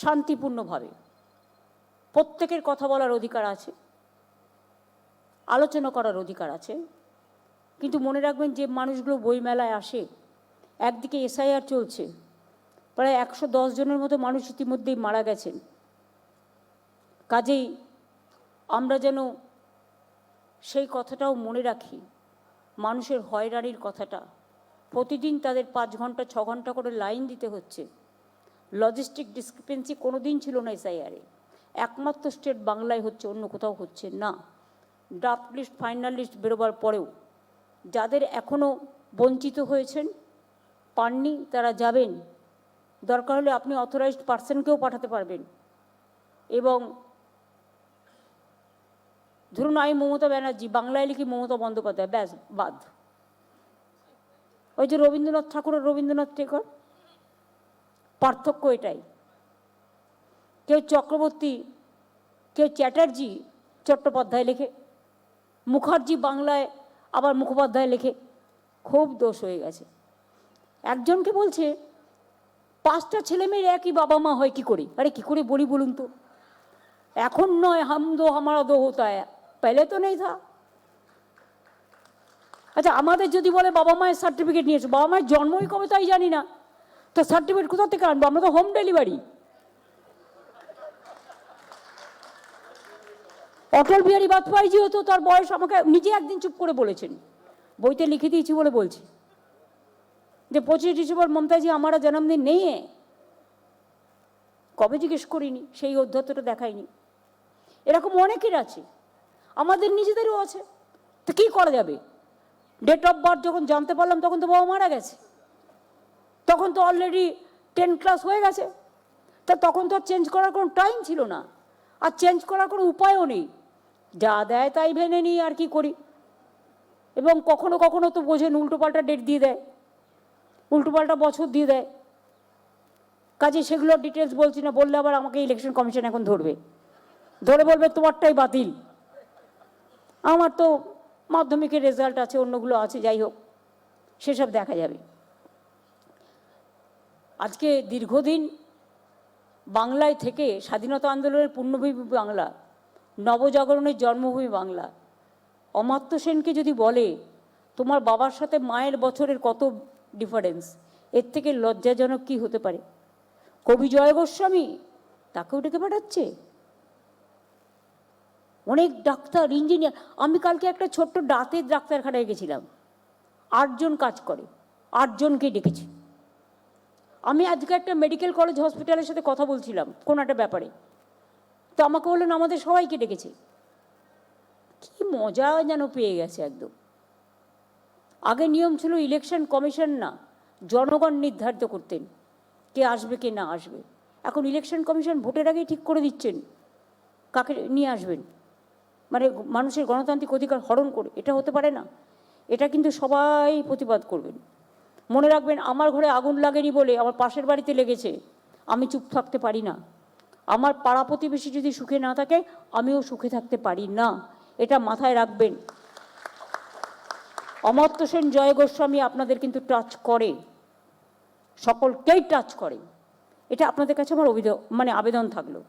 শান্তিপূর্ণভাবে প্রত্যেকের কথা বলার অধিকার আছে, আলোচনা করার অধিকার আছে। কিন্তু মনে রাখবেন, যে মানুষগুলো বইমেলায় আসে, একদিকে এসআইআর চলছে, প্রায় 110 জনের মতো মানুষ ইতিমধ্যেই মারা গেছেন। কাজেই আমরা যেন সেই কথাটাও মনে রাখি, মানুষের হয়রানির কথাটা। প্রতিদিন তাদের 5 ঘন্টা 6 ঘন্টা করে লাইন দিতে হচ্ছে। লজিস্টিক ডিসক্রিপেন্সি কোনো দিন ছিল না এসআইআরে। একমাত্র স্টেট বাংলায় হচ্ছে, অন্য কোথাও হচ্ছে না। ড্রাফট লিস্ট, ফাইনাল লিস্ট বেরোবার পরেও যাদের এখনও বঞ্চিত হয়েছেন, পাননি, তারা যাবেন। দরকার হলে আপনি অথরাইজড পার্সনকেও পাঠাতে পারবেন। এবং ধরুন আমি মমতা ব্যানার্জি, বাংলায় লিখি মমতা বন্দ্যোপাধ্যায়, ব্যাস বাদ। ওই যে রবীন্দ্রনাথ ঠাকুরের রবীন্দ্রনাথ টেগর, পার্থক্য এটাই। কেউ চক্রবর্তী, কেউ চ্যাটার্জি চট্টোপাধ্যায় লেখে, মুখার্জি বাংলায় আবার মুখোপাধ্যায় লেখে। খুব দোষ হয়ে গেছে। একজনকে বলছে 5টা ছেলেমেয়ের একই বাবা মা হয় কি করে? আরে কি করে বলি বলুন তো? এখন নয়, হাম দো হামারা দো হতা হ্যায়, পেলে তো নেই থা। আচ্ছা, আমাদের যদি বলে বাবা মায়ের সার্টিফিকেট নিয়েছো, বাবা মায়ের জন্মই কবে তাই জানি না, তো সার্টিফিকেট কোথা থেকে আনবো? আমরা তো হোম ডেলিভারি। অটল বিহারী বাজপেয়ীজিও তো তার বয়স আমাকে নিজে একদিন চুপ করে বলেছেন, বইতে লিখে দিয়েছি বলে বলছি, যে 25 ডিসেম্বর মমতাজি हमारा जन्मदिन नहीं है। কবে জিজ্ঞেস করিনি, সেই অধ্যত্তটা দেখায়নি। এরকম অনেকের আছে, আমাদের নিজেদেরও আছে। তো কী করা যাবে? ডেট অফ বার্থ যখন জানতে পারলাম তখন তো বাবা মারা গেছে, তখন তো অলরেডি 10 ক্লাস হয়ে গেছে। তা তখন তো আর চেঞ্জ করার কোনো টাইম ছিল না, আর চেঞ্জ করার কোনো উপায়ও নেই। যা দেয় তাই ভেনে নিই, আর কি করি। এবং কখনো কখনো তো বোঝেন, উল্টোপাল্টা ডেট দিয়ে দেয়, উল্টোপাল্টা বছর দিয়ে দেয়। কাজে সেগুলোর ডিটেলস বলছি না, বললে আবার আমাকে ইলেকশন কমিশন এখন ধরবে, ধরে বলবে তোমারটাই বাতিল। আমার তো মাধ্যমিকের রেজাল্ট আছে, অন্যগুলো আছে, যাই হোক, সেসব দেখা যাবে। আজকে দীর্ঘদিন বাংলায় থেকে স্বাধীনতা আন্দোলনের পূর্ণভূমি বাংলা, নবজাগরণের জন্মভূমি বাংলা, অমাত্য সেনকে যদি বলে তোমার বাবার সাথে মায়ের বছরের কত ডিফারেন্স, এর থেকে লজ্জাজনক কি হতে পারে? কবি জয় গোস্বামী, তাকেও ডেকে পাঠাচ্ছে। অনেক ডাক্তার, ইঞ্জিনিয়ার। আমি কালকে একটা ছোট্ট দাঁতের ডাক্তারখানায় গেছিলাম, 8 জন কাজ করে, 8 জনকে ডেকেছি। আমি আজকে একটা মেডিকেল কলেজ হসপিটালের সাথে কথা বলছিলাম কোনো একটা ব্যাপারে, তো আমাকে বললেন আমাদের সবাইকে ডেকেছে। কি মজা যেন পেয়ে গেছে একদম। আগে নিয়ম ছিল ইলেকশন কমিশন না, জনগণ নির্ধারিত করতেন কে আসবে কে না আসবে। এখন ইলেকশন কমিশন ভোটের আগেই ঠিক করে দিচ্ছেন কাকে নিয়ে আসবেন, মানে মানুষের গণতান্ত্রিক অধিকার হরণ করে। এটা হতে পারে না, এটা কিন্তু সবাই প্রতিবাদ করবেন। মনে রাখবেন, আমার ঘরে আগুন লাগেনি বলে আমার পাশের বাড়িতে লেগেছে, আমি চুপ থাকতে পারি না। আমার পাড়া প্রতিবেশী যদি সুখে না থাকে, আমিও সুখে থাকতে পারি না, এটা মাথায় রাখবেন। অমর্ত্য সেন, জয় গোস্বামী আপনাদের কিন্তু টাচ করে, সকলকেই টাচ করে। এটা আপনাদের কাছে আমার আবেদন থাকলো।